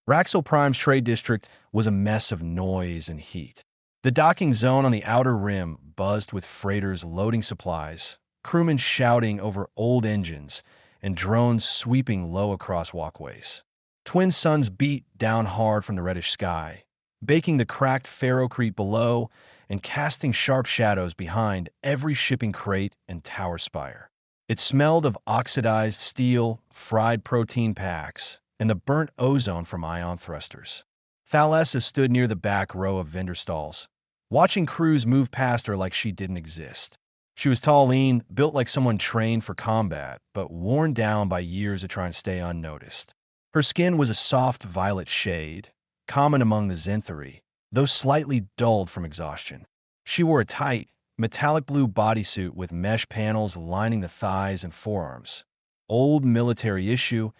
Raxel Prime's trade district was a mess of noise and heat. The docking zone on the outer rim buzzed with freighters loading supplies, crewmen shouting over old engines, and drones sweeping low across walkways. Twin suns beat down hard from the reddish sky, baking the cracked ferrocrete below and casting sharp shadows behind every shipping crate and tower spire. It smelled of oxidized steel, fried protein packs, and the burnt ozone from ion thrusters. Thalessa stood near the back row of vendor stalls, watching crews move past her like she didn't exist. She was tall, lean, built like someone trained for combat, but worn down by years of trying to stay unnoticed. Her skin was a soft violet shade, common among the Zenthari, though slightly dulled from exhaustion. She wore a tight, metallic blue bodysuit with mesh panels lining the thighs and forearms. Old military issue,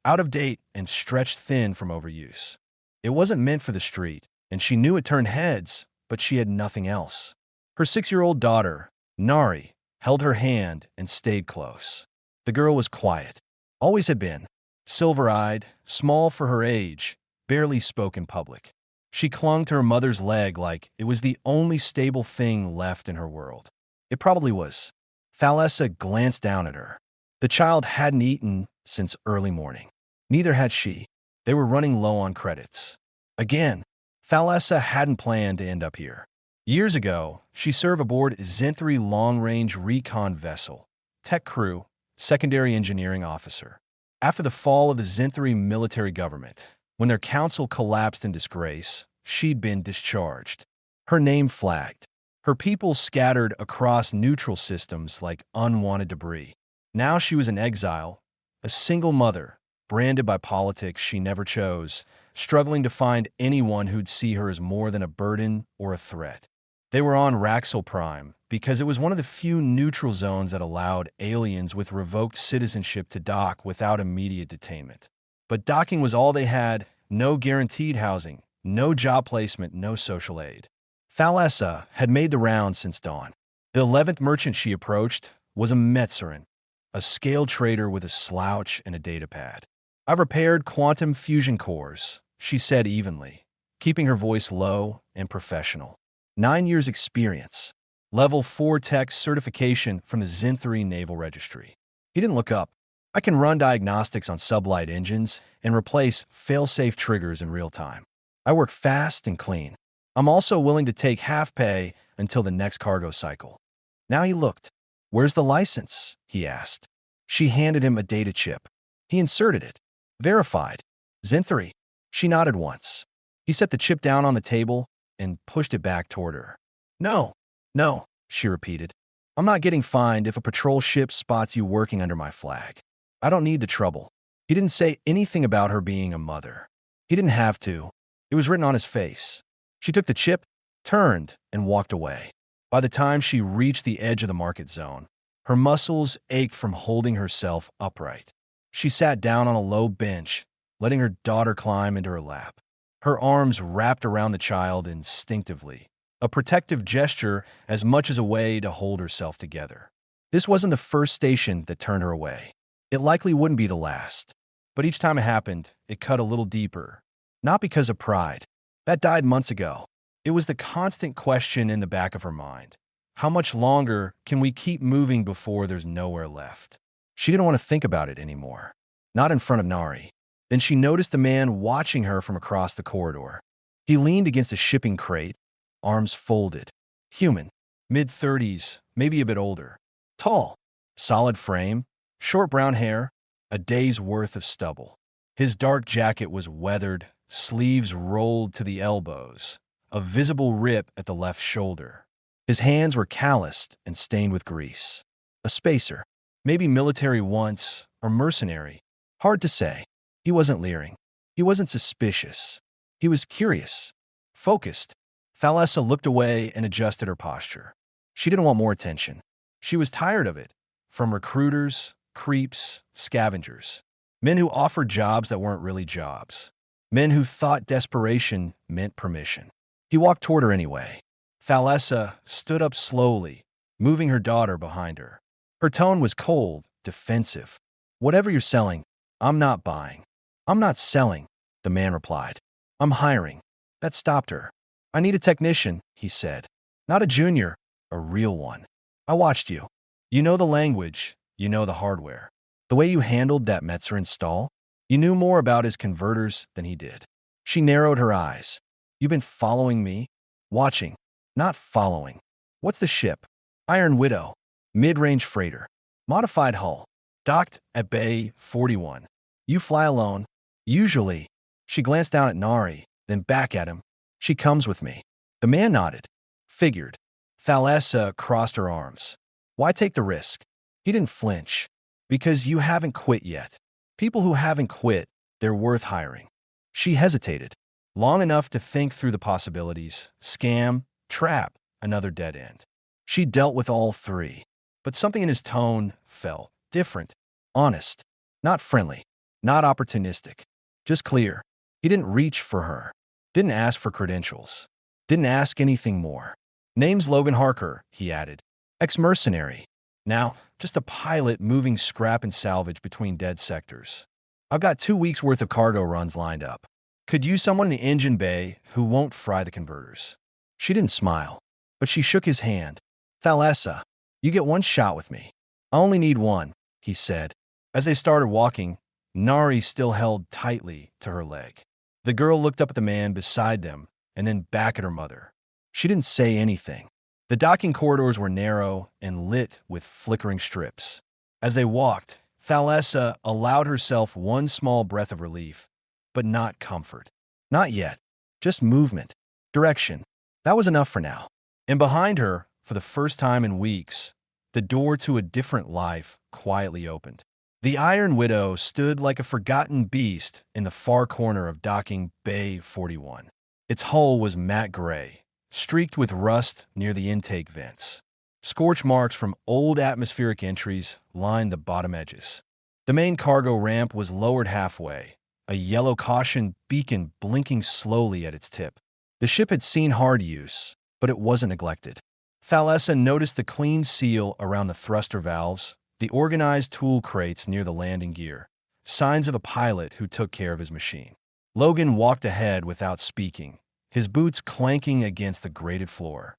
out of date and stretched thin from overuse. It wasn't meant for the street, and she knew it turned heads, but she had nothing else. Her 6-year-old daughter, Nari, held her hand and stayed close. The girl was quiet, always had been, silver-eyed, small for her age, barely spoke in public. She clung to her mother's leg like it was the only stable thing left in her world. It probably was. Thalessa glanced down at her. The child hadn't eaten since early morning. Neither had she. They were running low on credits. Again, Thalessa hadn't planned to end up here. Years ago, she served aboard Zenthari long-range recon vessel, tech crew, secondary engineering officer. After the fall of the Zenthari military government, when their council collapsed in disgrace, she'd been discharged. Her name flagged. Her people scattered across neutral systems like unwanted debris. Now she was in exile, a single mother, branded by politics she never chose, struggling to find anyone who'd see her as more than a burden or a threat. They were on Raxel Prime because it was one of the few neutral zones that allowed aliens with revoked citizenship to dock without immediate detainment. But docking was all they had, no guaranteed housing, no job placement, no social aid. Thalessa had made the rounds since dawn. The 11th merchant she approached was a Metzerin, a scale trader with a slouch and a datapad. "I've repaired quantum fusion cores," she said evenly, keeping her voice low and professional. 9 years experience. Level 4 tech certification from the Zenthari Naval Registry. He didn't look up. "I can run diagnostics on sublight engines and replace fail-safe triggers in real time. I work fast and clean. I'm also willing to take half pay until the next cargo cycle." Now he looked. "Where's the license?" he asked. She handed him a data chip. He inserted it. Verified. "Zenthari." She nodded once. He set the chip down on the table and pushed it back toward her. "No, no," she repeated. "I'm not getting fined if a patrol ship spots you working under my flag. I don't need the trouble." He didn't say anything about her being a mother. He didn't have to. It was written on his face. She took the chip, turned, and walked away. By the time she reached the edge of the market zone, her muscles ached from holding herself upright. She sat down on a low bench, letting her daughter climb into her lap. Her arms wrapped around the child instinctively, a protective gesture as much as a way to hold herself together. This wasn't the first station that turned her away. It likely wouldn't be the last. But each time it happened, it cut a little deeper. Not because of pride. That died months ago. It was the constant question in the back of her mind. How much longer can we keep moving before there's nowhere left? She didn't want to think about it anymore. Not in front of Nari. Then she noticed a man watching her from across the corridor. He leaned against a shipping crate, arms folded. Human. Mid-30s, maybe a bit older. Tall. Solid frame. Short brown hair. A day's worth of stubble. His dark jacket was weathered, sleeves rolled to the elbows, a visible rip at the left shoulder. His hands were calloused and stained with grease. A spacer. Maybe military once, or mercenary. Hard to say. He wasn't leering. He wasn't suspicious. He was curious. Focused. Thalessa looked away and adjusted her posture. She didn't want more attention. She was tired of it. From recruiters, creeps, scavengers. Men who offered jobs that weren't really jobs. Men who thought desperation meant permission. He walked toward her anyway. Thalessa stood up slowly, moving her daughter behind her. Her tone was cold, defensive. "Whatever you're selling, I'm not buying. I'm not selling." the man replied. I'm hiring. That stopped her. I need a technician, he said. Not a junior, a real one. I watched you. You know the language, you know the hardware. The way you handled that Metzer install, you knew more about his converters than he did. She narrowed her eyes. You've been following me? Watching, not following. What's the ship? Iron Widow. Mid-range freighter. Modified hull. Docked at Bay 41. You fly alone? Usually. She glanced down at Nari, then back at him. She comes with me. The man nodded. Figured. Thalessa crossed her arms. Why take the risk? He didn't flinch. Because you haven't quit yet. People who haven't quit, they're worth hiring. She hesitated. Long enough to think through the possibilities. Scam, trap, another dead end. She dealt with all three. But something in his tone felt different. Honest. Not friendly. Not opportunistic. Just clear. He didn't reach for her. Didn't ask for credentials. Didn't ask anything more. Name's Logan Harker, he added. Ex-mercenary. Now, just a pilot moving scrap and salvage between dead sectors. I've got 2 weeks' worth of cargo runs lined up. Could use someone in the engine bay who won't fry the converters. She didn't smile, but she shook his hand. Thalessa, you get one shot with me. I only need one, he said. As they started walking, Nari still held tightly to her leg. The girl looked up at the man beside them and then back at her mother. She didn't say anything. The docking corridors were narrow and lit with flickering strips. As they walked, Thalessa allowed herself one small breath of relief, but not comfort. Not yet. Just movement. Direction. That was enough for now. And behind her, for the first time in weeks, the door to a different life quietly opened. The Iron Widow stood like a forgotten beast in the far corner of docking Bay 41. Its hull was matte gray, streaked with rust near the intake vents. Scorch marks from old atmospheric entries lined the bottom edges. The main cargo ramp was lowered halfway, a yellow caution beacon blinking slowly at its tip. The ship had seen hard use, but it wasn't neglected. Thalessa noticed the clean seal around the thruster valves, the organized tool crates near the landing gear, signs of a pilot who took care of his machine. Logan walked ahead without speaking, his boots clanking against the grated floor.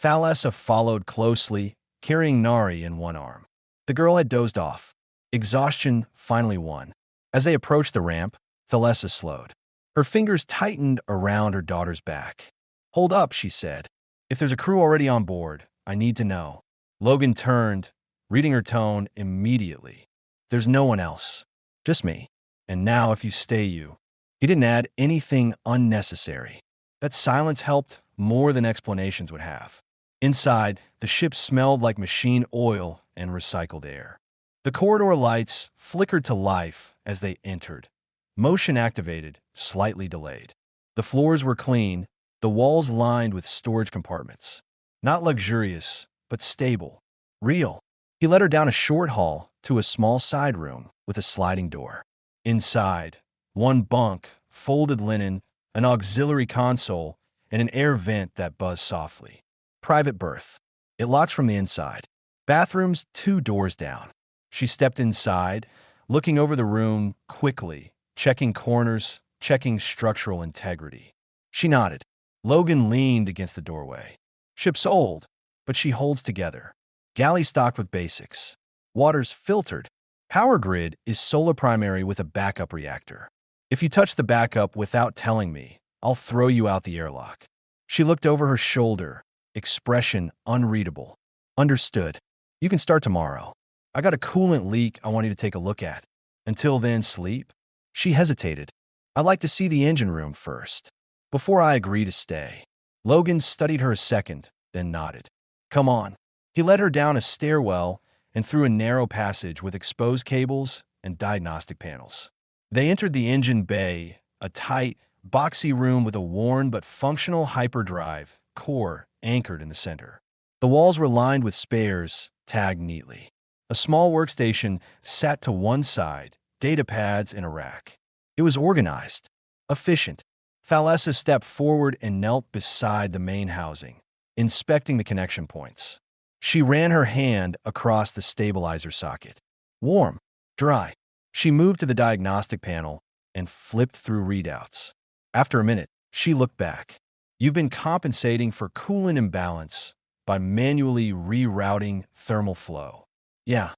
Thalessa followed closely, carrying Nari in one arm. The girl had dozed off. Exhaustion finally won. As they approached the ramp, Thalessa slowed. Her fingers tightened around her daughter's back. Hold up, she said. If there's a crew already on board, I need to know. Logan turned, reading her tone immediately. There's no one else. Just me. And now if you stay you. He didn't add anything unnecessary. That silence helped more than explanations would have. Inside, the ship smelled like machine oil and recycled air. The corridor lights flickered to life as they entered. Motion activated, slightly delayed. The floors were clean, the walls lined with storage compartments. Not luxurious, but stable. Real. He led her down a short hall to a small side room with a sliding door. Inside, one bunk, folded linen, an auxiliary console, and an air vent that buzzed softly. Private berth. It locks from the inside. Bathrooms 2 doors down. She stepped inside, looking over the room quickly, checking corners, checking structural integrity. She nodded. Logan leaned against the doorway. Ship's old, but she holds together. Galley stocked with basics. Water's filtered. Power grid is solar primary with a backup reactor. If you touch the backup without telling me, I'll throw you out the airlock. She looked over her shoulder, expression unreadable. Understood. You can start tomorrow. I got a coolant leak I want you to take a look at. Until then, sleep? She hesitated. I'd like to see the engine room first, before I agree to stay. Logan studied her a second, then nodded. Come on. He led her down a stairwell and through a narrow passage with exposed cables and diagnostic panels. They entered the engine bay, a tight, boxy room with a worn but functional hyperdrive core anchored in the center. The walls were lined with spares, tagged neatly. A small workstation sat to one side, data pads in a rack. It was organized, efficient. Thalessa stepped forward and knelt beside the main housing, inspecting the connection points. She ran her hand across the stabilizer socket. Warm, dry. She moved to the diagnostic panel, and flipped through readouts. After a minute, she looked back. You've been compensating for coolant imbalance by manually rerouting thermal flow. Yeah,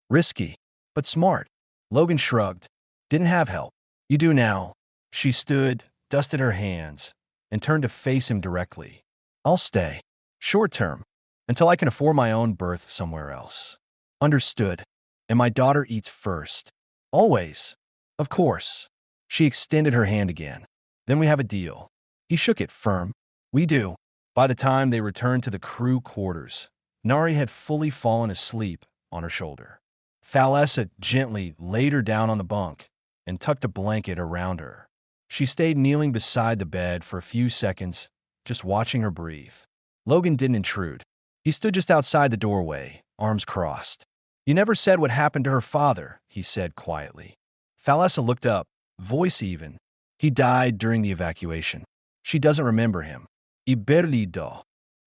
risky, but smart. Logan shrugged. Didn't have help. You do now. She stood, dusted her hands, and turned to face him directly. I'll stay. Short term. Until I can afford my own berth somewhere else. Understood. And my daughter eats first. Always. Of course. She extended her hand again. Then we have a deal. He shook it firm. We do. By the time they returned to the crew quarters, Nari had fully fallen asleep on her shoulder. Thalessa gently laid her down on the bunk and tucked a blanket around her. She stayed kneeling beside the bed for a few seconds, just watching her breathe. Logan didn't intrude. He stood just outside the doorway, arms crossed. You never said what happened to her father, he said quietly. Thalessa looked up, voice even. He died during the evacuation. She doesn't remember him. Iberlido.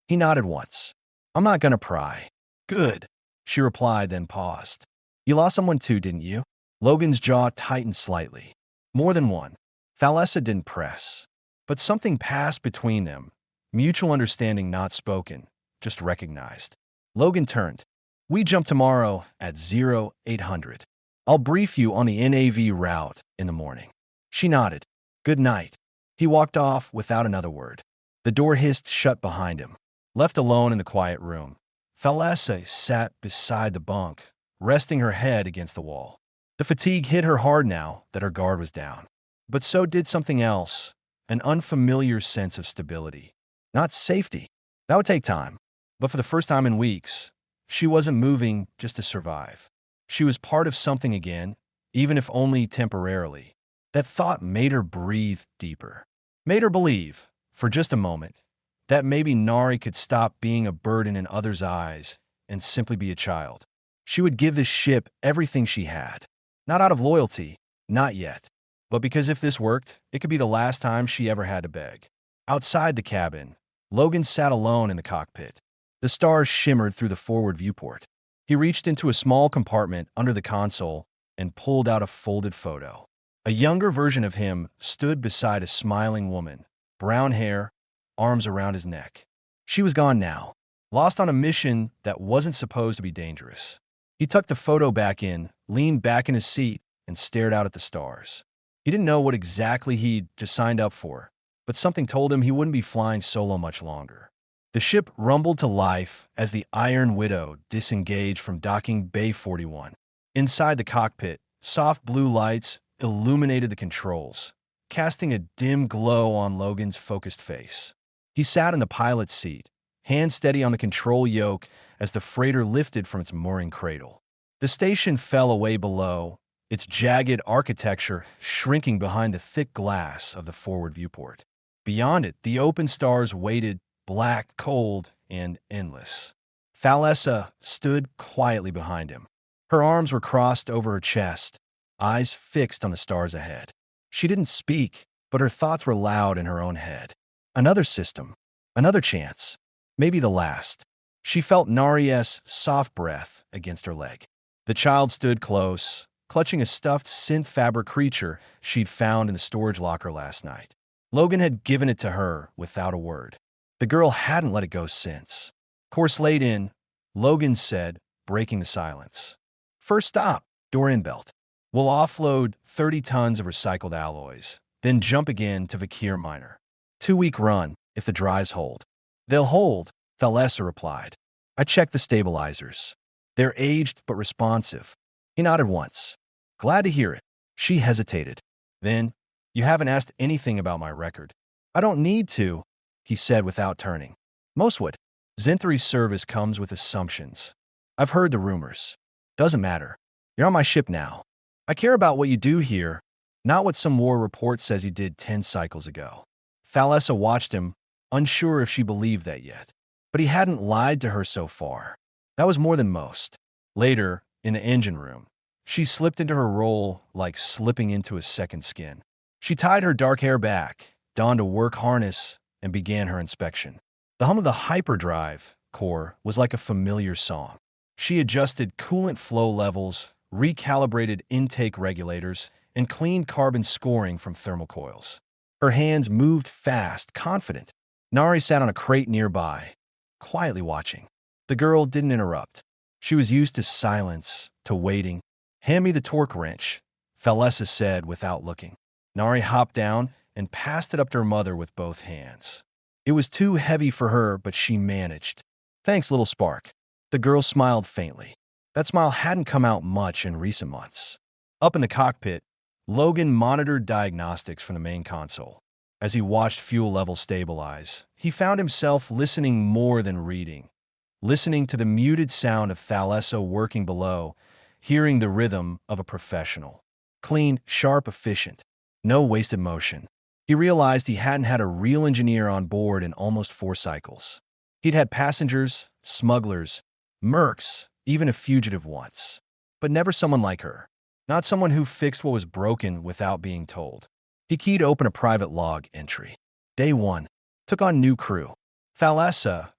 He nodded once. I'm not gonna pry. Good, she replied, then paused. You lost someone too, didn't you? Logan's jaw tightened slightly. More than one. Thalessa didn't press. But something passed between them, mutual understanding not spoken, just recognized. Logan turned. We jump tomorrow at 0800. I'll brief you on the NAV route in the morning. She nodded. Good night. He walked off without another word. The door hissed shut behind him. Left alone in the quiet room, Thalessa sat beside the bunk, resting her head against the wall. The fatigue hit her hard now that her guard was down. But so did something else, an unfamiliar sense of stability. Not safety. That would take time. But for the first time in weeks, she wasn't moving just to survive. She was part of something again, even if only temporarily. That thought made her breathe deeper. Made her believe, for just a moment, that maybe Nari could stop being a burden in others' eyes and simply be a child. She would give this ship everything she had. Not out of loyalty, not yet. But because if this worked, it could be the last time she ever had to beg. Outside the cabin, Logan sat alone in the cockpit. The stars shimmered through the forward viewport. He reached into a small compartment under the console and pulled out a folded photo. A younger version of him stood beside a smiling woman, brown hair, arms around his neck. She was gone now, lost on a mission that wasn't supposed to be dangerous. He tucked the photo back in, leaned back in his seat, and stared out at the stars. He didn't know what exactly he'd just signed up for, but something told him he wouldn't be flying solo much longer. The ship rumbled to life as the Iron Widow disengaged from docking Bay 41. Inside the cockpit, soft blue lights illuminated the controls, casting a dim glow on Logan's focused face. He sat in the pilot's seat, hand steady on the control yoke as the freighter lifted from its mooring cradle. The station fell away below, its jagged architecture shrinking behind the thick glass of the forward viewport. Beyond it, the open stars waited, black, cold, and endless. Thalessa stood quietly behind him. Her arms were crossed over her chest, eyes fixed on the stars ahead. She didn't speak, but her thoughts were loud in her own head. Another system, another chance, maybe the last. She felt Nari's soft breath against her leg. The child stood close, clutching a stuffed synth fabric creature she'd found in the storage locker last night. Logan had given it to her without a word. The girl hadn't let it go since. Course laid in, Logan said, breaking the silence. First stop, Doran belt. We'll offload 30 tons of recycled alloys, then jump again to Vakir Minor. 2-week run, if the drives hold. They'll hold, Thalessa replied. I checked the stabilizers. They're aged but responsive. He nodded once. Glad to hear it. She hesitated. Then, you haven't asked anything about my record. I don't need to, he said without turning. Most would. Zenthry's service comes with assumptions. I've heard the rumors. Doesn't matter. You're on my ship now. I care about what you do here, not what some war report says you did 10 cycles ago. Thalessa watched him, unsure if she believed that yet. But he hadn't lied to her so far. That was more than most. Later, in the engine room, she slipped into her role like slipping into a second skin. She tied her dark hair back, donned a work harness, and began her inspection. The hum of the hyperdrive core was like a familiar song. She adjusted coolant flow levels, recalibrated intake regulators, and clean carbon scoring from thermal coils. Her hands moved fast, confident. Nari sat on a crate nearby, quietly watching. The girl didn't interrupt. She was used to silence, to waiting. "Hand me the torque wrench," Thalessa said without looking. Nari hopped down and passed it up to her mother with both hands. It was too heavy for her, but she managed. "Thanks, little spark." The girl smiled faintly. That smile hadn't come out much in recent months. Up in the cockpit, Logan monitored diagnostics from the main console. As he watched fuel levels stabilize, he found himself listening more than reading. Listening to the muted sound of Thalessa working below, hearing the rhythm of a professional. Clean, sharp, efficient. No wasted motion. He realized he hadn't had a real engineer on board in almost 4 cycles. He'd had passengers, smugglers, mercs, even a fugitive once. But never someone like her. Not someone who fixed what was broken without being told. He keyed open a private log entry. Day 1. Took on new crew. Thalessa,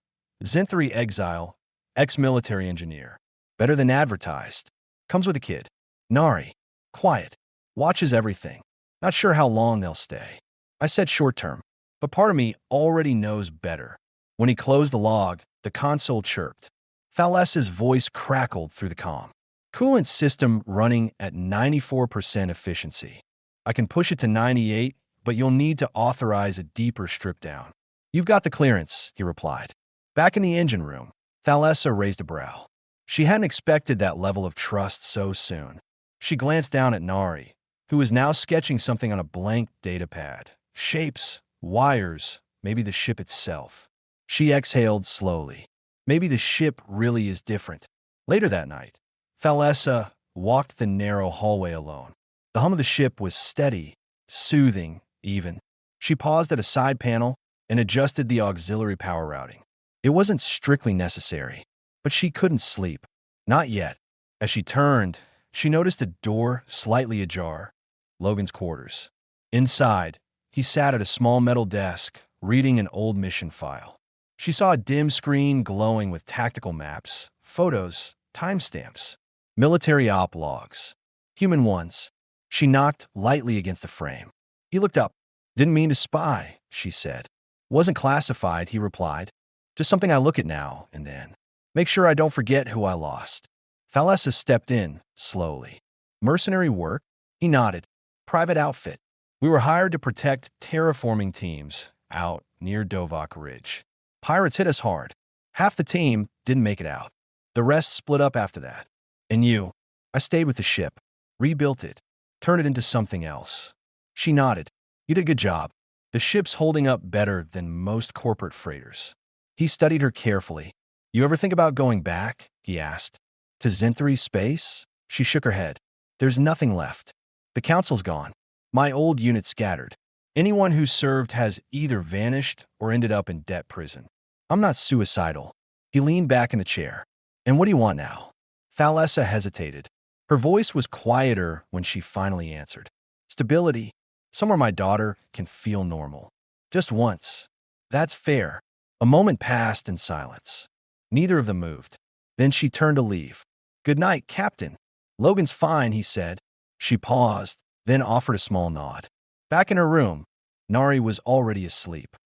Zinthari exile, ex-military engineer. Better than advertised. Comes with a kid. Nari. Quiet. Watches everything. Not sure how long they'll stay. I said short term, but part of me already knows better. When he closed the log, the console chirped. Thalessa's voice crackled through the comm. Coolant system running at 94% efficiency. I can push it to 98, but you'll need to authorize a deeper strip down. You've got the clearance, he replied. Back in the engine room, Thalessa raised a brow. She hadn't expected that level of trust so soon. She glanced down at Nari, who was now sketching something on a blank data pad. Shapes, wires, maybe the ship itself. She exhaled slowly. Maybe the ship really is different. Later that night, Thalessa walked the narrow hallway alone. The hum of the ship was steady, soothing, even. She paused at a side panel and adjusted the auxiliary power routing. It wasn't strictly necessary, but she couldn't sleep. Not yet. As she turned, she noticed a door slightly ajar. Logan's quarters. Inside, he sat at a small metal desk, reading an old mission file. She saw a dim screen glowing with tactical maps, photos, timestamps, military op logs, human ones. She knocked lightly against the frame. He looked up. Didn't mean to spy, she said. Wasn't classified, he replied. Just something I look at now and then. Make sure I don't forget who I lost. Thalessa stepped in, slowly. Mercenary work? He nodded. Private outfit. We were hired to protect terraforming teams out near Dovak Ridge. Pirates hit us hard. Half the team didn't make it out. The rest split up after that. And you? I stayed with the ship, rebuilt it, turned it into something else. She nodded. You did a good job. The ship's holding up better than most corporate freighters. He studied her carefully. You ever think about going back? He asked. To Zinthari space? She shook her head. There's nothing left. The council's gone. My old unit scattered. Anyone who served has either vanished or ended up in debt prison. I'm not suicidal. He leaned back in the chair. And what do you want now? Thalessa hesitated. Her voice was quieter when she finally answered. Stability. Somewhere my daughter can feel normal. Just once. That's fair. A moment passed in silence. Neither of them moved. Then she turned to leave. Good night, Captain. Logan's fine, he said. She paused, then offered a small nod. Back in her room, Nari was already asleep.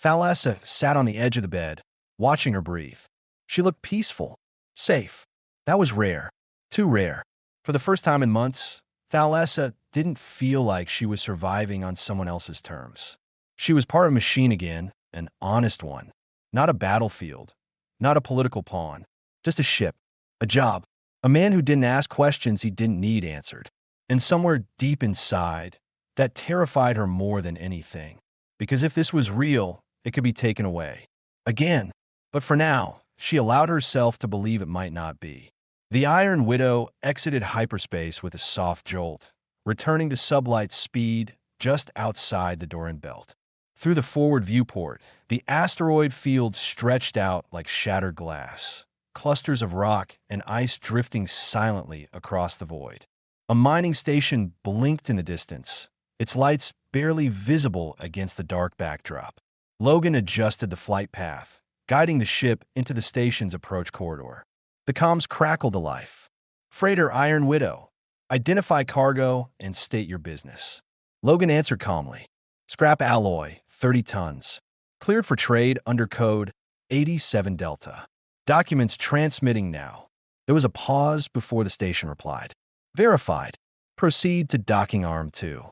Thalessa sat on the edge of the bed, watching her breathe. She looked peaceful, safe. That was rare. Too rare. For the first time in months, Thalessa didn't feel like she was surviving on someone else's terms. She was part of a machine again, an honest one. Not a battlefield, not a political pawn, just a ship, a job, a man who didn't ask questions he didn't need answered. And somewhere deep inside, that terrified her more than anything. Because if this was real, it could be taken away. Again. But for now, she allowed herself to believe it might not be. The Iron Widow exited hyperspace with a soft jolt, returning to sublight speed just outside the Doran belt. Through the forward viewport, the asteroid field stretched out like shattered glass, clusters of rock and ice drifting silently across the void. A mining station blinked in the distance, its lights barely visible against the dark backdrop. Logan adjusted the flight path, guiding the ship into the station's approach corridor. The comms crackled to life. Freighter Iron Widow. Identify cargo and state your business. Logan answered calmly. Scrap alloy, 30 tons. Cleared for trade under code 87 Delta. Documents transmitting now. There was a pause before the station replied. Verified. Proceed to docking arm 2.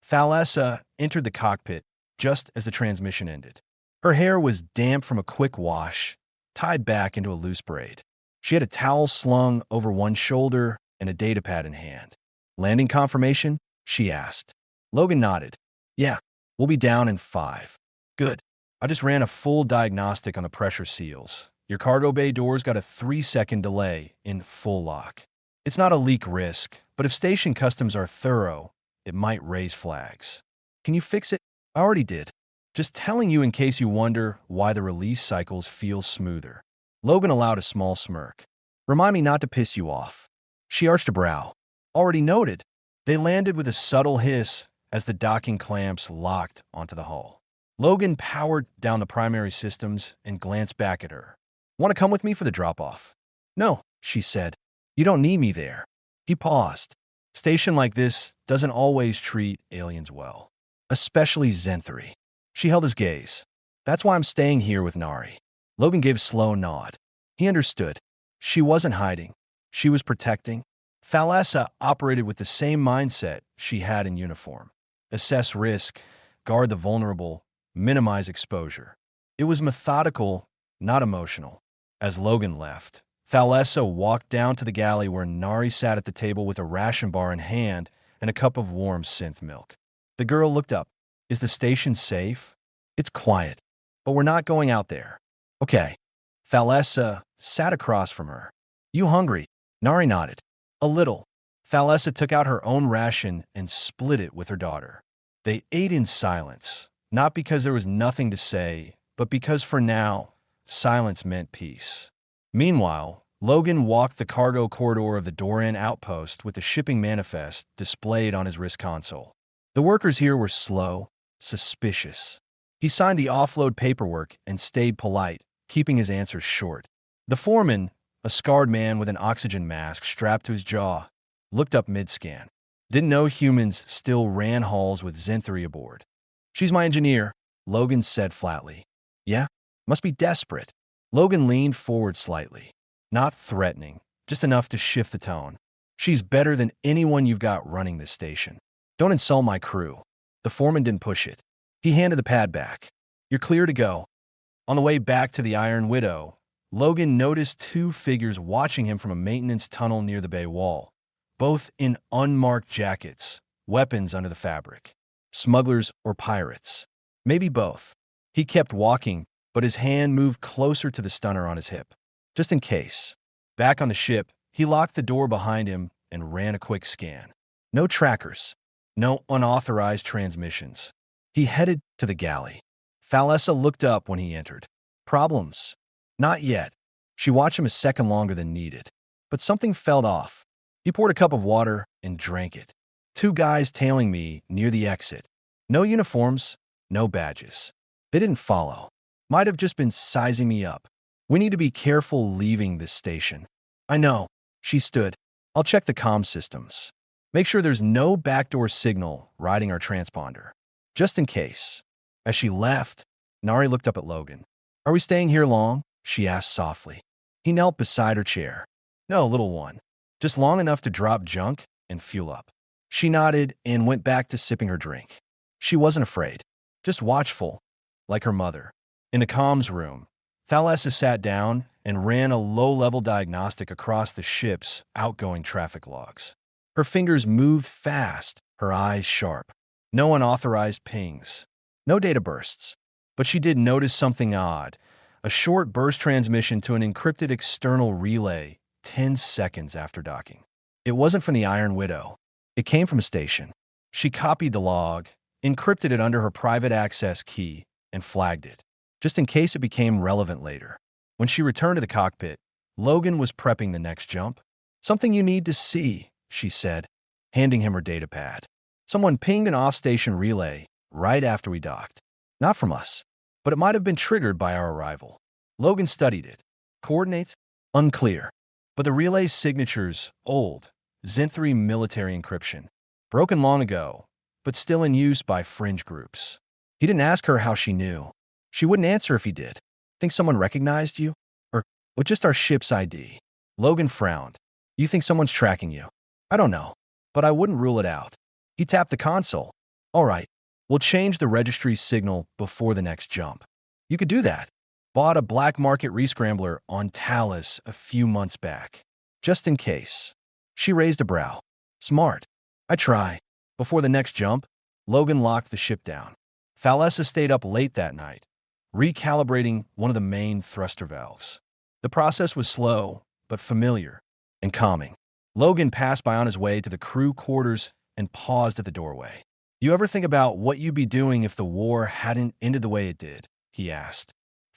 Thalessa entered the cockpit just as the transmission ended. Her hair was damp from a quick wash, tied back into a loose braid. She had a towel slung over one shoulder and a datapad in hand. Landing confirmation? She asked. Logan nodded. Yeah, we'll be down in 5. Good. I just ran a full diagnostic on the pressure seals. Your cargo bay doors got a 3-second delay in full lock. It's not a leak risk, but if station customs are thorough, it might raise flags. Can you fix it? I already did. Just telling you in case you wonder why the release cycles feel smoother. Logan allowed a small smirk. Remind me not to piss you off. She arched a brow. Already noted. They landed with a subtle hiss as the docking clamps locked onto the hull. Logan powered down the primary systems and glanced back at her. Want to come with me for the drop-off? No, she said. You don't need me there. He paused. Station like this doesn't always treat aliens well. Especially Zenthari. She held his gaze. That's why I'm staying here with Nari. Logan gave a slow nod. He understood. She wasn't hiding. She was protecting. Thalessa operated with the same mindset she had in uniform. Assess risk, guard the vulnerable, minimize exposure. It was methodical, not emotional. As Logan left, Thalessa walked down to the galley where Nari sat at the table with a ration bar in hand and a cup of warm synth milk. The girl looked up. Is the station safe? It's quiet, but we're not going out there. Okay. Thalessa sat across from her. You hungry? Nari nodded. A little. Thalessa took out her own ration and split it with her daughter. They ate in silence, not because there was nothing to say, but because for now, silence meant peace. Meanwhile, Logan walked the cargo corridor of the Doran outpost with the shipping manifest displayed on his wrist console. The workers here were slow, suspicious. He signed the offload paperwork and stayed polite, keeping his answers short. The foreman, a scarred man with an oxygen mask strapped to his jaw, looked up mid-scan. Didn't know humans still ran halls with Zenthari aboard. She's my engineer, Logan said flatly. Yeah? Must be desperate. Logan leaned forward slightly. Not threatening, just enough to shift the tone. She's better than anyone you've got running this station. Don't insult my crew. The foreman didn't push it. He handed the pad back. You're clear to go. On the way back to the Iron Widow, Logan noticed 2 figures watching him from a maintenance tunnel near the bay wall, both in unmarked jackets, weapons under the fabric. Smugglers or pirates. Maybe both. He kept walking, but his hand moved closer to the stunner on his hip. Just in case. Back on the ship, he locked the door behind him and ran a quick scan. No trackers. No unauthorized transmissions. He headed to the galley. Thalessa looked up when he entered. Problems? Not yet. She watched him a second longer than needed. But something felt off. He poured a cup of water and drank it. 2 guys tailing me near the exit. No uniforms, no badges. They didn't follow. Might have just been sizing me up. We need to be careful leaving this station. I know. She stood. I'll check the comm systems. Make sure there's no backdoor signal riding our transponder. Just in case. As she left, Nari looked up at Logan. Are we staying here long? She asked softly. He knelt beside her chair. No, little one. Just long enough to drop junk and fuel up. She nodded and went back to sipping her drink. She wasn't afraid. Just watchful, like her mother. In the comms room, Thalessa sat down and ran a low-level diagnostic across the ship's outgoing traffic logs. Her fingers moved fast, her eyes sharp. No unauthorized pings. No data bursts. But she did notice something odd. A short burst transmission to an encrypted external relay 10 seconds after docking. It wasn't from the Iron Widow. It came from a station. She copied the log, encrypted it under her private access key, and flagged it, just in case it became relevant later. When she returned to the cockpit, Logan was prepping the next jump. Something you need to see, she said, handing him her datapad. Someone pinged an off-station relay right after we docked. Not from us, but it might have been triggered by our arrival. Logan studied it. Coordinates? Unclear. But the relay's signature's old, Zinthri military encryption. Broken long ago, but still in use by fringe groups. He didn't ask her how she knew. She wouldn't answer if he did. Think someone recognized you? Or with just our ship's ID? Logan frowned. You think someone's tracking you? I don't know, but I wouldn't rule it out. He tapped the console. All right, we'll change the registry signal before the next jump. You could do that. Bought a black market rescrambler on Talus a few months back. Just in case. She raised a brow. Smart. I try. Before the next jump, Logan locked the ship down. Thalessa stayed up late that night, recalibrating one of the main thruster valves. The process was slow, but familiar and calming. Logan passed by on his way to the crew quarters and paused at the doorway. You ever think about what you'd be doing if the war hadn't ended the way it did? He asked.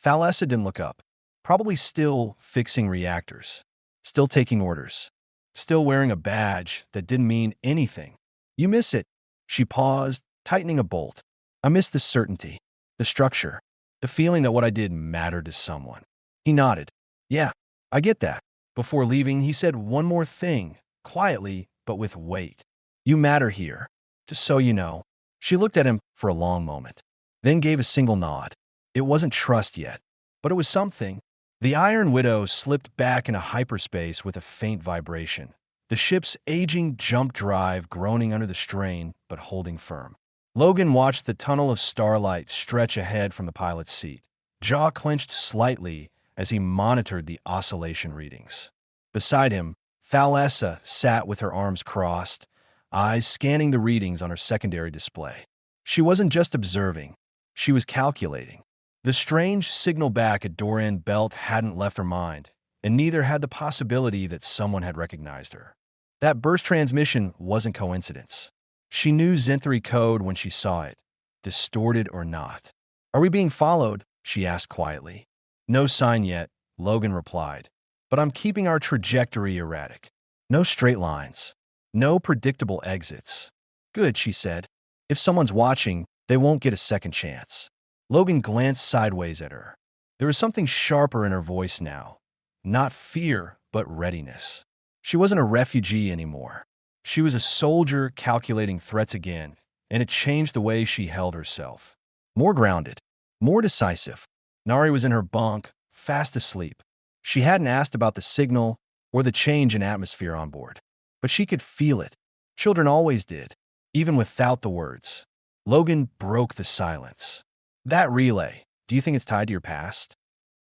Thalessa didn't look up. Probably still fixing reactors. Still taking orders. Still wearing a badge that didn't mean anything. You miss it. She paused, tightening a bolt. I miss the certainty, the structure, the feeling that what I did mattered to someone. He nodded. Yeah, I get that. Before leaving, he said one more thing, quietly, but with weight. You matter here, just so you know. She looked at him for a long moment, then gave a single nod. It wasn't trust yet, but it was something. The Iron Widow slipped back into hyperspace with a faint vibration. The ship's aging jump drive groaning under the strain, but holding firm. Logan watched the tunnel of starlight stretch ahead from the pilot's seat, jaw clenched slightly as he monitored the oscillation readings. Beside him, Thalessa sat with her arms crossed, eyes scanning the readings on her secondary display. She wasn't just observing, she was calculating. The strange signal back at Doran belt hadn't left her mind, and neither had the possibility that someone had recognized her. That burst transmission wasn't coincidence. She knew Zinthri code when she saw it, distorted or not. Are we being followed? She asked quietly. No sign yet, Logan replied. But I'm keeping our trajectory erratic. No straight lines. No predictable exits. Good, she said. If someone's watching, they won't get a second chance. Logan glanced sideways at her. There was something sharper in her voice now. Not fear, but readiness. She wasn't a refugee anymore. She was a soldier calculating threats again, and it changed the way she held herself. More grounded, more decisive. Nari was in her bunk, fast asleep. She hadn't asked about the signal or the change in atmosphere on board, but she could feel it. Children always did, even without the words. Logan broke the silence. That relay, do you think it's tied to your past?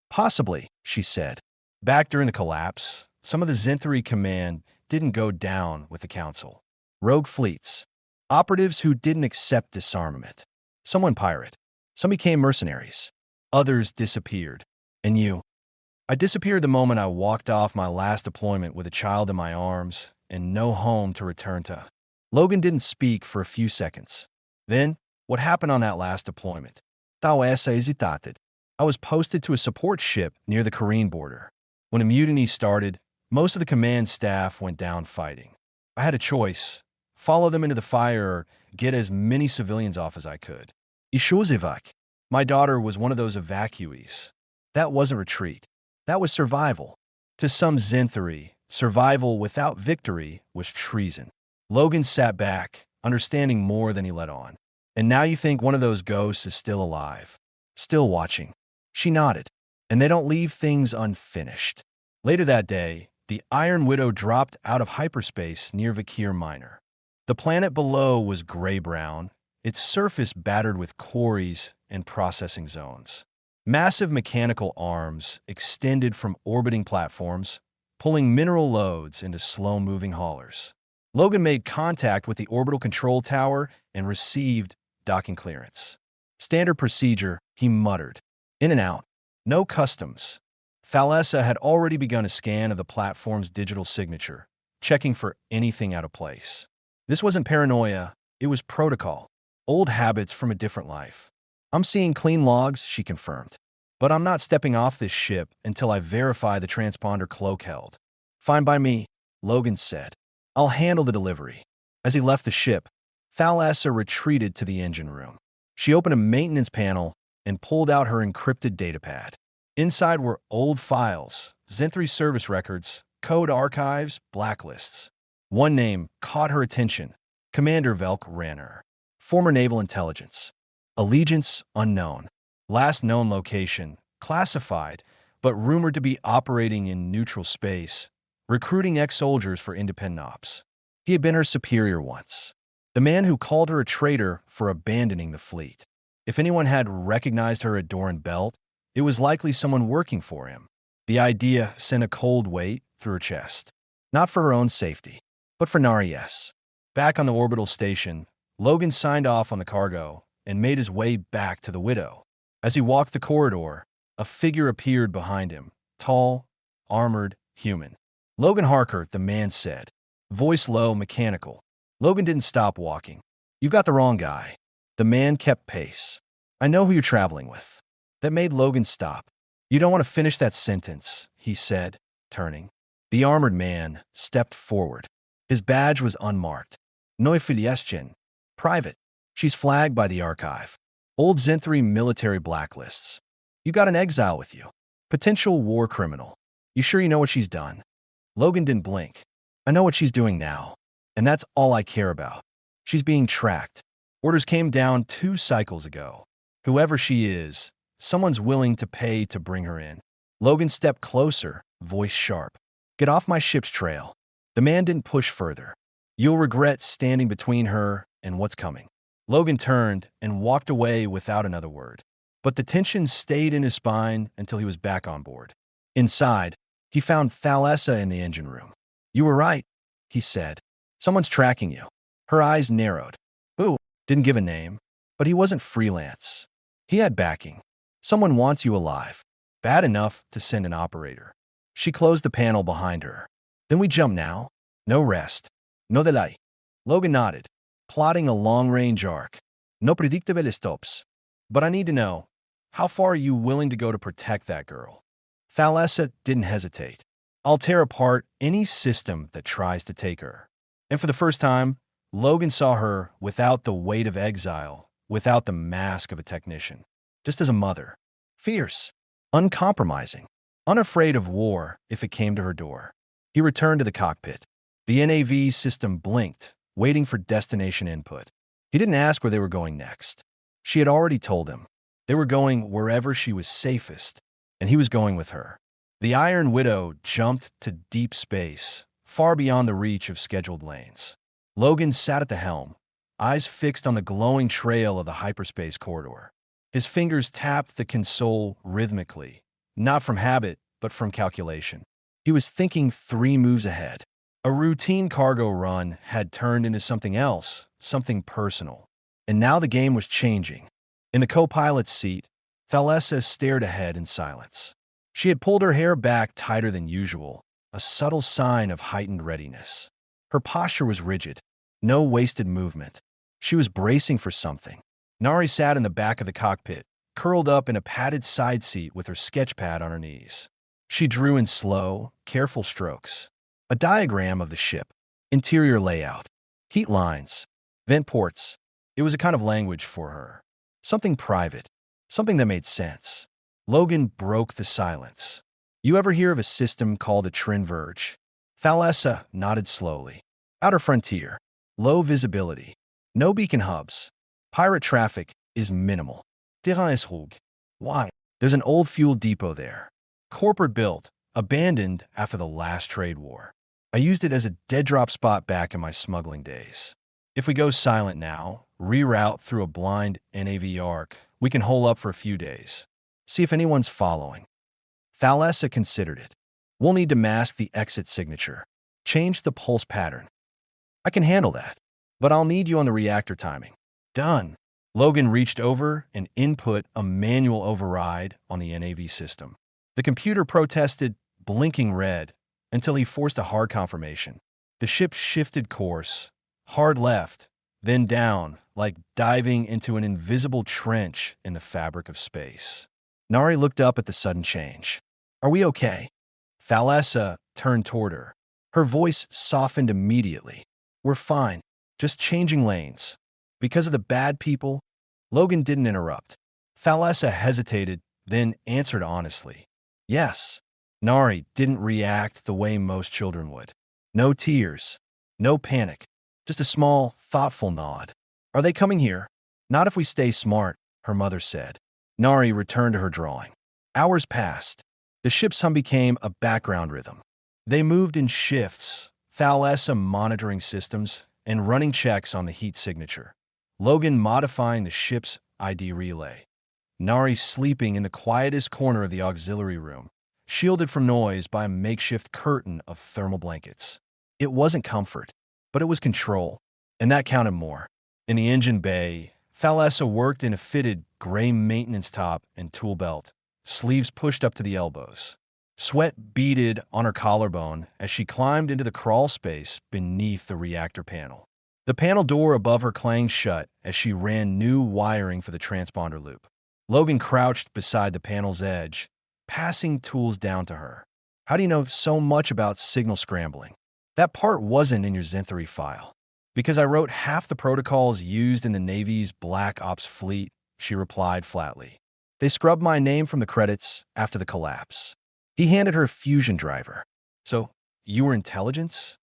Possibly, she said. Back during the collapse, some of the Zinthri command didn't go down with the council. Rogue fleets. Operatives who didn't accept disarmament. Some went pirate. Some became mercenaries. Others disappeared. And you? I disappeared the moment I walked off my last deployment with a child in my arms and no home to return to. Logan didn't speak for a few seconds. Then, what happened on that last deployment? I was posted to a support ship near the Korean border. When a mutiny started, most of the command staff went down fighting. I had a choice: follow them into the fire or get as many civilians off as I could. Ishuzivak. My daughter was one of those evacuees. That wasn't retreat. That was survival. To some Zinthri, survival without victory was treason. Logan sat back, understanding more than he let on. And now you think one of those ghosts is still alive, still watching. She nodded. And they don't leave things unfinished. Later that day, the Iron Widow dropped out of hyperspace near Vakir Minor. The planet below was gray-brown, its surface battered with quarries and processing zones. Massive mechanical arms extended from orbiting platforms, pulling mineral loads into slow-moving haulers. Logan made contact with the orbital control tower and received docking clearance. Standard procedure, he muttered. In and out. No customs. Thalessa had already begun a scan of the platform's digital signature, checking for anything out of place. This wasn't paranoia, it was protocol. Old habits from a different life. I'm seeing clean logs, she confirmed. But I'm not stepping off this ship until I verify the transponder cloak held. Fine by me, Logan said. I'll handle the delivery. As he left the ship, Thalessa retreated to the engine room. She opened a maintenance panel and pulled out her encrypted datapad. Inside were old files, Zinthri service records, code archives, blacklists. One name caught her attention: Commander Velk Ranner, former naval intelligence. Allegiance unknown. Last known location classified, but rumored to be operating in neutral space, recruiting ex-soldiers for independent ops. He had been her superior once, the man who called her a traitor for abandoning the fleet. If anyone had recognized her at Doran Belt, it was likely someone working for him. The idea sent a cold weight through her chest, not for her own safety, but for Nari's. Back on the orbital station, Logan signed off on the cargo and made his way back to the Widow. As he walked the corridor, a figure appeared behind him, tall, armored, human. Logan Harker, the man said, voice low, mechanical. Logan didn't stop walking. You've got the wrong guy. The man kept pace. I know who you're traveling with. That made Logan stop. You don't want to finish that sentence, he said, turning. The armored man stepped forward. His badge was unmarked. No affiliation. Private. She's flagged by the archive. Old Zenthri military blacklists. You got an exile with you. Potential war criminal. You sure you know what she's done? Logan didn't blink. I know what she's doing now. And that's all I care about. She's being tracked. Orders came down 2 cycles ago. Whoever she is, someone's willing to pay to bring her in. Logan stepped closer, voice sharp. Get off my ship's trail. The man didn't push further. You'll regret standing between her and what's coming. Logan turned and walked away without another word. But the tension stayed in his spine until he was back on board. Inside, he found Thalessa in the engine room. You were right, he said. Someone's tracking you. Her eyes narrowed. Who? Didn't give a name. But he wasn't freelance. He had backing. Someone wants you alive. Bad enough to send an operator. She closed the panel behind her. Then we jump now? No rest. No delay. Logan nodded, plotting a long-range arc. No predictable stops. But I need to know, how far are you willing to go to protect that girl? Thalessa didn't hesitate. I'll tear apart any system that tries to take her. And for the first time, Logan saw her without the weight of exile, without the mask of a technician. Just as a mother. Fierce. Uncompromising. Unafraid of war if it came to her door. He returned to the cockpit. The NAV system blinked, waiting for destination input. He didn't ask where they were going next. She had already told him. They were going wherever she was safest, and he was going with her. The Iron Widow jumped to deep space, far beyond the reach of scheduled lanes. Logan sat at the helm, eyes fixed on the glowing trail of the hyperspace corridor. His fingers tapped the console rhythmically, not from habit, but from calculation. He was thinking 3 moves ahead. A routine cargo run had turned into something else, something personal. And now the game was changing. In the co-pilot's seat, Thalessa stared ahead in silence. She had pulled her hair back tighter than usual, a subtle sign of heightened readiness. Her posture was rigid, no wasted movement. She was bracing for something. Nari sat in the back of the cockpit, curled up in a padded side seat with her sketch pad on her knees. She drew in slow, careful strokes. A diagram of the ship, interior layout, heat lines, vent ports. It was a kind of language for her. Something private, something that made sense. Logan broke the silence. You ever hear of a system called a Trinverge? Thalessa nodded slowly. Outer frontier, low visibility, no beacon hubs. Pirate traffic is minimal. Terrain is rouge. Why? There's an old fuel depot there. Corporate built, abandoned after the last trade war. I used it as a dead drop spot back in my smuggling days. If we go silent now, reroute through a blind NAV arc, we can hole up for a few days. See if anyone's following. Thalessa considered it. We'll need to mask the exit signature. Change the pulse pattern. I can handle that, but I'll need you on the reactor timing. Done. Logan reached over and input a manual override on the NAV system. The computer protested, blinking red, until he forced a hard confirmation. The ship shifted course, hard left, then down, like diving into an invisible trench in the fabric of space. Nari looked up at the sudden change. Are we okay? Thalessa turned toward her. Her voice softened immediately. We're fine, just changing lanes. Because of the bad people? Logan didn't interrupt. Thalessa hesitated, then answered honestly. Yes. Nari didn't react the way most children would. No tears. No panic, just a small, thoughtful nod. Are they coming here? Not if we stay smart, her mother said. Nari returned to her drawing. Hours passed. The ship's hum became a background rhythm. They moved in shifts, Thalessa monitoring systems and running checks on the heat signature. Logan modifying the ship's ID relay. Nari sleeping in the quietest corner of the auxiliary room, shielded from noise by a makeshift curtain of thermal blankets. It wasn't comfort, but it was control, and that counted more. In the engine bay, Thalessa worked in a fitted gray maintenance top and tool belt, sleeves pushed up to the elbows. Sweat beaded on her collarbone as she climbed into the crawl space beneath the reactor panel. The panel door above her clanged shut as she ran new wiring for the transponder loop. Logan crouched beside the panel's edge, passing tools down to her. How do you know so much about signal scrambling? That part wasn't in your Zenthary file. Because I wrote half the protocols used in the Navy's Black Ops fleet, she replied flatly. They scrubbed my name from the credits after the collapse. He handed her a fusion driver. So, you were intelligence?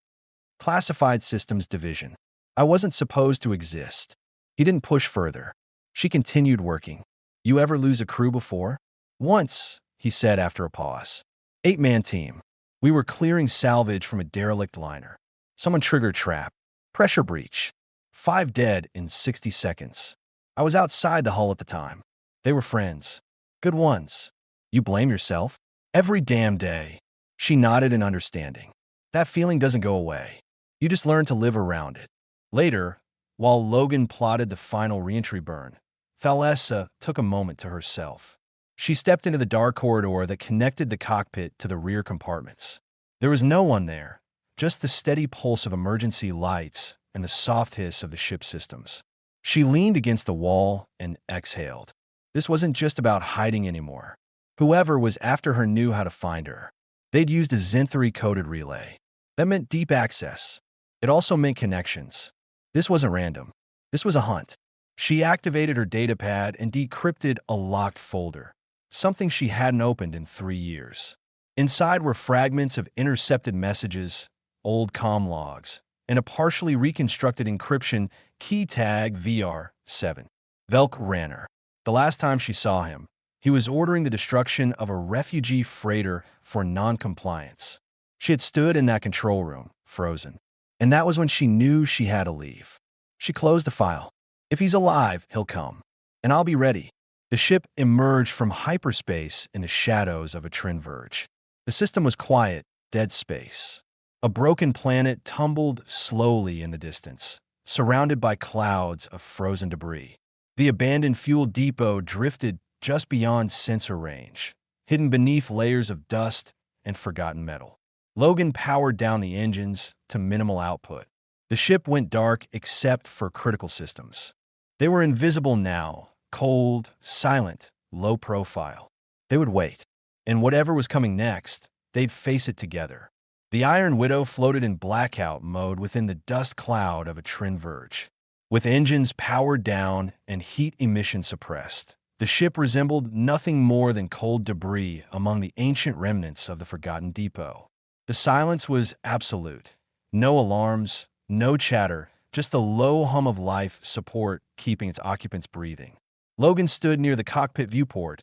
Classified Systems Division. I wasn't supposed to exist. He didn't push further. She continued working. You ever lose a crew before? Once, he said after a pause. 8-man team. We were clearing salvage from a derelict liner. Someone triggered trap. Pressure breach. 5 dead in 60 seconds. I was outside the hull at the time. They were friends. Good ones. You blame yourself? Every damn day. She nodded in understanding. That feeling doesn't go away. You just learn to live around it. Later, while Logan plotted the final reentry burn, Thalessa took a moment to herself. She stepped into the dark corridor that connected the cockpit to the rear compartments. There was no one there, just the steady pulse of emergency lights and the soft hiss of the ship's systems. She leaned against the wall and exhaled. This wasn't just about hiding anymore. Whoever was after her knew how to find her. They'd used a Zenthary-coded relay. That meant deep access. It also meant connections. This wasn't random. This was a hunt. She activated her datapad and decrypted a locked folder, something she hadn't opened in 3 years. Inside were fragments of intercepted messages, old comm logs, and a partially reconstructed encryption key tag VR7. Velk Ranner. The last time she saw him, he was ordering the destruction of a refugee freighter for non-compliance. She had stood in that control room, frozen. And that was when she knew she had to leave. She closed the file. If he's alive, he'll come. And I'll be ready. The ship emerged from hyperspace in the shadows of a Trinverge. The system was quiet, dead space. A broken planet tumbled slowly in the distance, surrounded by clouds of frozen debris. The abandoned fuel depot drifted just beyond sensor range, hidden beneath layers of dust and forgotten metal. Logan powered down the engines to minimal output. The ship went dark except for critical systems. They were invisible now, cold, silent, low profile. They would wait, and whatever was coming next, they'd face it together. The Iron Widow floated in blackout mode within the dust cloud of a Trinverge. With engines powered down and heat emission suppressed, the ship resembled nothing more than cold debris among the ancient remnants of the forgotten depot. The silence was absolute. No alarms, no chatter, just the low hum of life support keeping its occupants breathing. Logan stood near the cockpit viewport,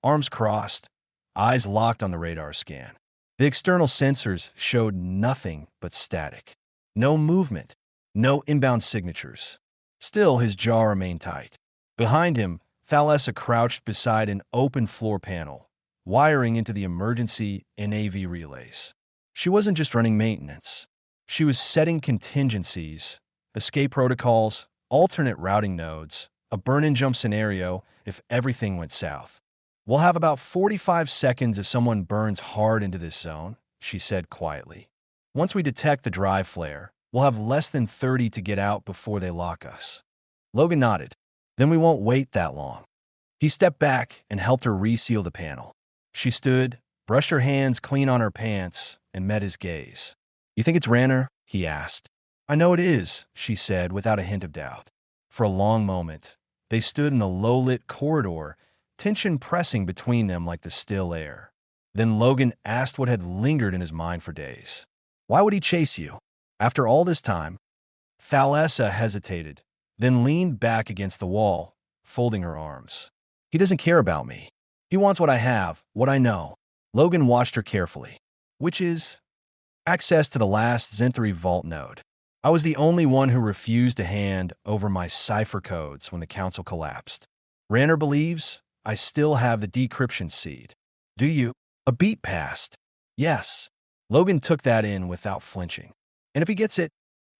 arms crossed, eyes locked on the radar scan. The external sensors showed nothing but static. No movement, no inbound signatures. Still, his jaw remained tight. Behind him, Thalessa crouched beside an open floor panel, wiring into the emergency NAV relays. She wasn't just running maintenance. She was setting contingencies, escape protocols, alternate routing nodes, a burn-and-jump scenario if everything went south. We'll have about 45 seconds if someone burns hard into this zone, she said quietly. Once we detect the drive flare, we'll have less than 30 to get out before they lock us. Logan nodded. Then we won't wait that long. He stepped back and helped her reseal the panel. She stood, brushed her hands clean on her pants, and met his gaze. You think it's Ranner? He asked. I know it is, she said without a hint of doubt. For a long moment, they stood in the low-lit corridor, tension pressing between them like the still air. Then Logan asked what had lingered in his mind for days. Why would he chase you? After all this time, Thalessa hesitated, then leaned back against the wall, folding her arms. He doesn't care about me. He wants what I have, what I know. Logan watched her carefully. Which is access to the last Zenthri vault node. I was the only one who refused to hand over my cipher codes when the council collapsed. Ranner believes I still have the decryption seed. Do you? A beat passed. Yes. Logan took that in without flinching. And if he gets it,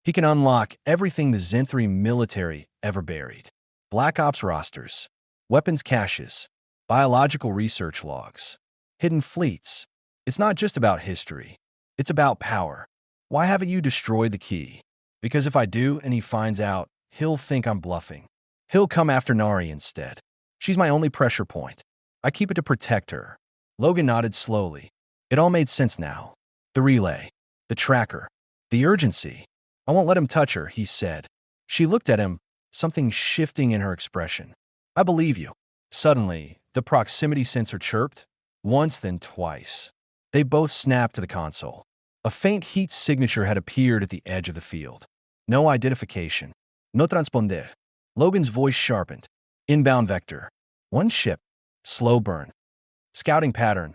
he can unlock everything the Zenthri military ever buried. Black Ops rosters, weapons caches, biological research logs, hidden fleets. It's not just about history. It's about power. Why haven't you destroyed the key? Because if I do and he finds out, he'll think I'm bluffing. He'll come after Nari instead. She's my only pressure point. I keep it to protect her. Logan nodded slowly. It all made sense now. The relay, the tracker, the urgency. I won't let him touch her, he said. She looked at him, something shifting in her expression. I believe you. Suddenly, the proximity sensor chirped, once then twice. They both snapped to the console. A faint heat signature had appeared at the edge of the field. No identification. No transponder. Logan's voice sharpened. Inbound vector. One ship. Slow burn. Scouting pattern.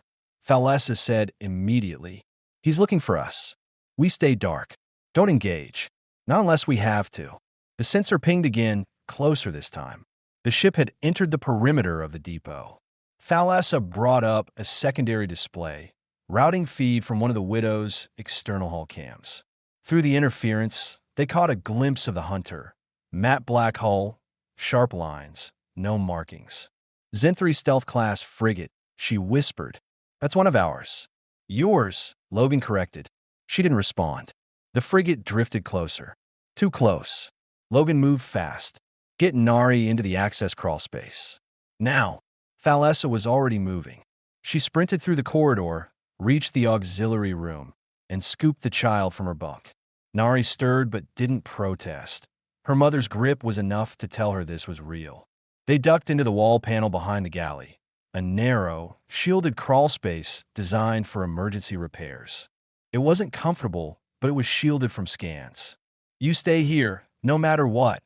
Thalessa said immediately. He's looking for us. We stay dark. Don't engage. Not unless we have to. The sensor pinged again, closer this time. The ship had entered the perimeter of the depot. Thalessa brought up a secondary display, routing feed from one of the Widow's external hull cams. Through the interference, they caught a glimpse of the hunter. Matte black hull, sharp lines, no markings. Zenthri stealth class frigate, she whispered. That's one of ours. Yours, Logan corrected. She didn't respond. The frigate drifted closer. Too close. Logan moved fast. Get Nari into the access crawl space. Now. Thalessa was already moving. She sprinted through the corridor, reached the auxiliary room, and scooped the child from her bunk. Nari stirred but didn't protest. Her mother's grip was enough to tell her this was real. They ducked into the wall panel behind the galley, a narrow, shielded crawl space designed for emergency repairs. It wasn't comfortable, but it was shielded from scans. You stay here, no matter what,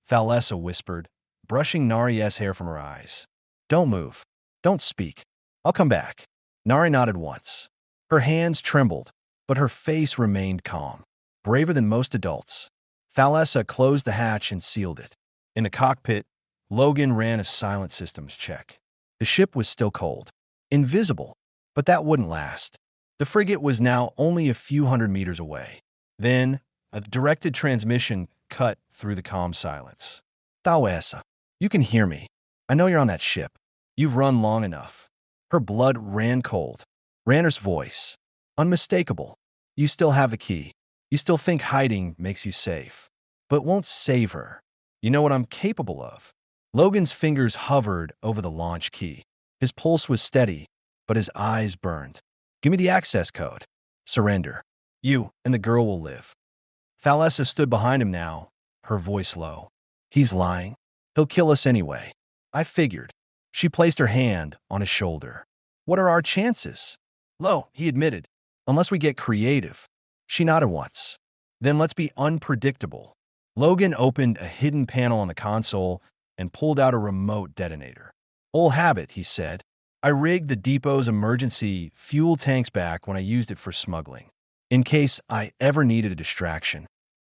Thalessa whispered, brushing Nari's hair from her eyes. Don't move. Don't speak. I'll come back. Nari nodded once. Her hands trembled, but her face remained calm, braver than most adults. Thalessa closed the hatch and sealed it. In the cockpit, Logan ran a silent systems check. The ship was still cold. Invisible, but that wouldn't last. The frigate was now only a few hundred meters away. Then, a directed transmission cut through the calm silence. Thalessa, you can hear me. I know you're on that ship. You've run long enough. Her blood ran cold. Ranner's voice. Unmistakable. You still have the key. You still think hiding makes you safe. But won't save her. You know what I'm capable of. Logan's fingers hovered over the launch key. His pulse was steady, but his eyes burned. Give me the access code. Surrender. You and the girl will live. Thalessa stood behind him now, her voice low. He's lying. He'll kill us anyway. I figured. She placed her hand on his shoulder. What are our chances? Low, he admitted. Unless we get creative. She nodded once. Then let's be unpredictable. Logan opened a hidden panel on the console and pulled out a remote detonator. Old habit, he said. I rigged the depot's emergency fuel tanks back when I used it for smuggling, in case I ever needed a distraction.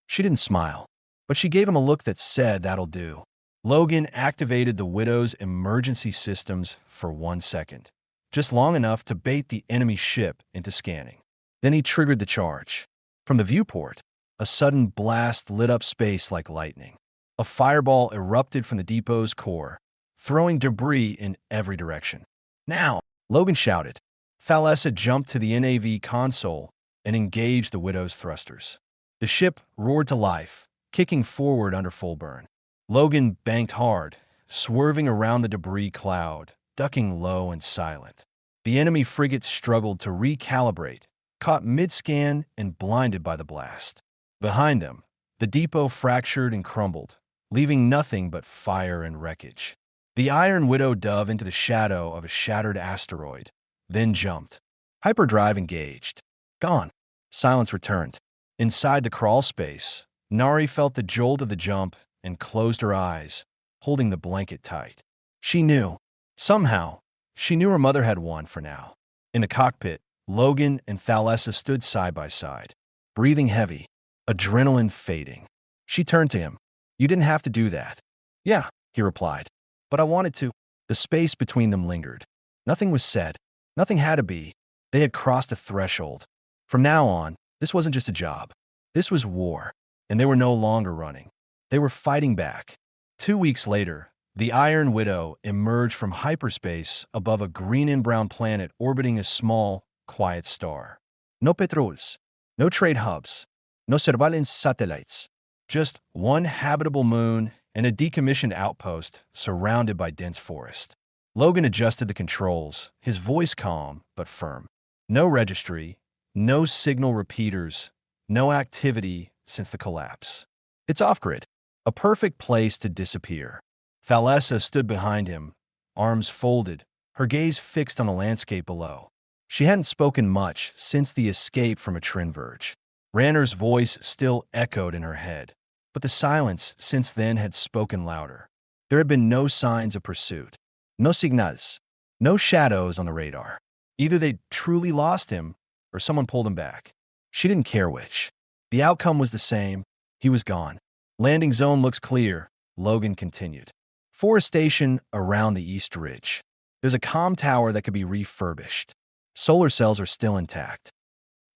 She didn't smile, but she gave him a look that said that'll do. Logan activated the Widow's emergency systems for 1 second, just long enough to bait the enemy ship into scanning. Then he triggered the charge. From the viewport, a sudden blast lit up space like lightning. A fireball erupted from the depot's core, throwing debris in every direction. Now, Logan shouted. Thalessa jumped to the NAV console and engaged the Widow's thrusters. The ship roared to life, kicking forward under full burn. Logan banked hard, swerving around the debris cloud, ducking low and silent. The enemy frigate struggled to recalibrate, caught mid-scan and blinded by the blast. Behind them, the depot fractured and crumbled, leaving nothing but fire and wreckage. The Iron Widow dove into the shadow of a shattered asteroid, then jumped. Hyperdrive engaged. Gone. Silence returned. Inside the crawl space, Nari felt the jolt of the jump and closed her eyes, holding the blanket tight. She knew. Somehow, she knew her mother had won for now. In the cockpit, Logan and Thalessa stood side by side, breathing heavy, adrenaline fading. She turned to him. "You didn't have to do that." "Yeah," he replied. "But I wanted to." The space between them lingered. Nothing was said. Nothing had to be. They had crossed a threshold. From now on, this wasn't just a job. This was war, and they were no longer running. They were fighting back. 2 weeks later, the Iron Widow emerged from hyperspace above a green and brown planet orbiting a small, quiet star. No patrols, no trade hubs, no surveillance satellites. Just one habitable moon and a decommissioned outpost surrounded by dense forest. Logan adjusted the controls, his voice calm but firm. No registry, no signal repeaters, no activity since the collapse. It's off-grid, a perfect place to disappear. Thalessa stood behind him, arms folded, her gaze fixed on the landscape below. She hadn't spoken much since the escape from a Trinverge. Ranner's voice still echoed in her head, but the silence since then had spoken louder. There had been no signs of pursuit, no signals, no shadows on the radar. Either they'd truly lost him, or someone pulled him back. She didn't care which. The outcome was the same. He was gone. "Landing zone looks clear," Logan continued. "Forestation around the East Ridge. There's a comm tower that could be refurbished. Solar cells are still intact."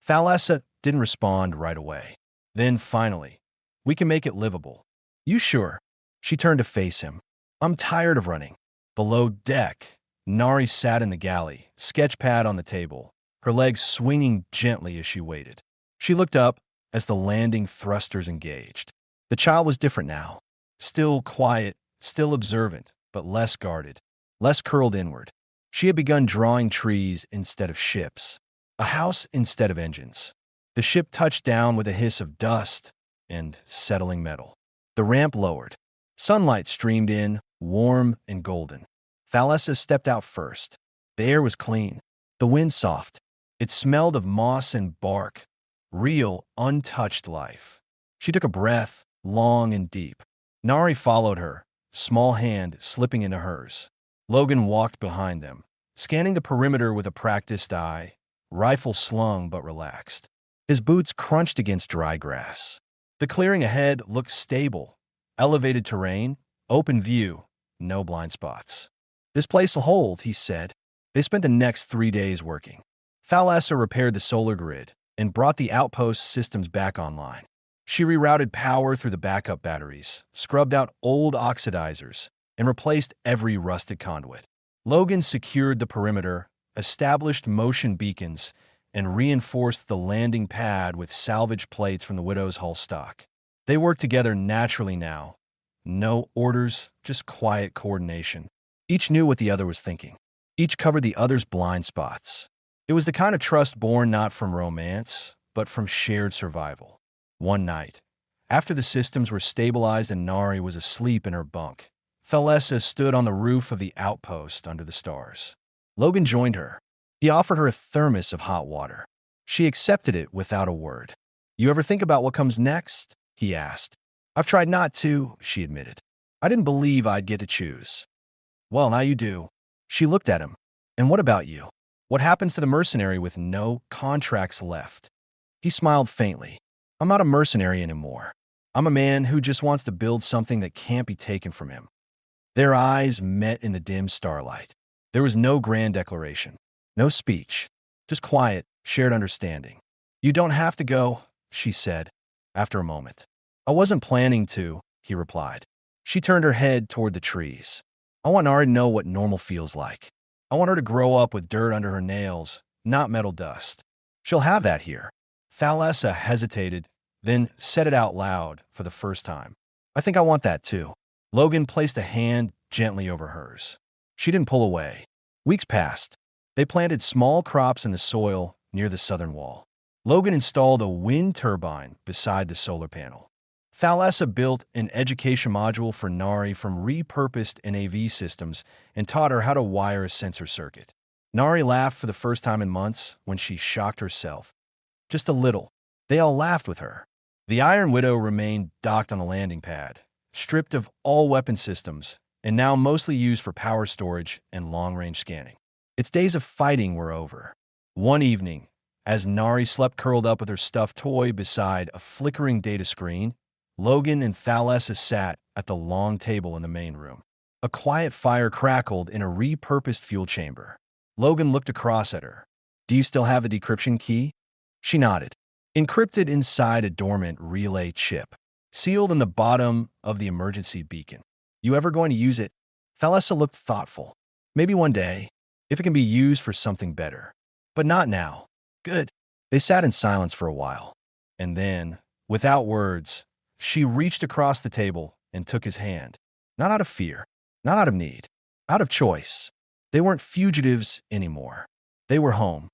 Thalessa didn't respond right away. Then, finally, "We can make it livable." "You sure?" She turned to face him. "I'm tired of running." Below deck, Nari sat in the galley, sketchpad on the table, her legs swinging gently as she waited. She looked up as the landing thrusters engaged. The child was different now. Still quiet, still observant, but less guarded, less curled inward. She had begun drawing trees instead of ships, a house instead of engines. The ship touched down with a hiss of dust and settling metal. The ramp lowered. Sunlight streamed in, warm and golden. Thalessa stepped out first. The air was clean, the wind soft. It smelled of moss and bark, real, untouched life. She took a breath, long and deep. Nari followed her, small hand slipping into hers. Logan walked behind them, scanning the perimeter with a practiced eye, rifle slung but relaxed. His boots crunched against dry grass. The clearing ahead looked stable. Elevated terrain, open view, no blind spots. "This place will hold," he said. They spent the next 3 days working. Thalessa repaired the solar grid and brought the outpost systems back online. She rerouted power through the backup batteries, scrubbed out old oxidizers, and replaced every rusted conduit. Logan secured the perimeter, established motion beacons, and reinforced the landing pad with salvage plates from the Widow's hull stock. They worked together naturally now. No orders, just quiet coordination. Each knew what the other was thinking. Each covered the other's blind spots. It was the kind of trust born not from romance, but from shared survival. One night, after the systems were stabilized and Nari was asleep in her bunk, Thalessa stood on the roof of the outpost under the stars. Logan joined her. He offered her a thermos of hot water. She accepted it without a word. "You ever think about what comes next?" he asked. "I've tried not to," she admitted. "I didn't believe I'd get to choose." "Well, now you do." She looked at him. "And what about you? What happens to the mercenary with no contracts left?" He smiled faintly. "I'm not a mercenary anymore. I'm a man who just wants to build something that can't be taken from him." Their eyes met in the dim starlight. There was no grand declaration, no speech, just quiet, shared understanding. "You don't have to go," she said, after a moment. "I wasn't planning to," he replied. She turned her head toward the trees. "I want Nari to know what normal feels like. I want her to grow up with dirt under her nails, not metal dust. She'll have that here." Thalessa hesitated, then said it out loud for the first time. "I think I want that too." Logan placed a hand gently over hers. She didn't pull away. Weeks passed. They planted small crops in the soil near the southern wall. Logan installed a wind turbine beside the solar panel. Thalessa built an education module for Nari from repurposed NAV systems and taught her how to wire a sensor circuit. Nari laughed for the first time in months when she shocked herself. Just a little. They all laughed with her. The Iron Widow remained docked on the landing pad, stripped of all weapon systems, and now mostly used for power storage and long-range scanning. Its days of fighting were over. One evening, as Nari slept curled up with her stuffed toy beside a flickering data screen, Logan and Thalessa sat at the long table in the main room. A quiet fire crackled in a repurposed fuel chamber. Logan looked across at her. "Do you still have the decryption key?" She nodded. "Encrypted inside a dormant relay chip, sealed in the bottom of the emergency beacon. You ever going to use it?" Thalessa looked thoughtful. "Maybe one day, if it can be used for something better. But not now." "Good." They sat in silence for a while. And then, without words, she reached across the table and took his hand. Not out of fear, not out of need, out of choice. They weren't fugitives anymore. They were home.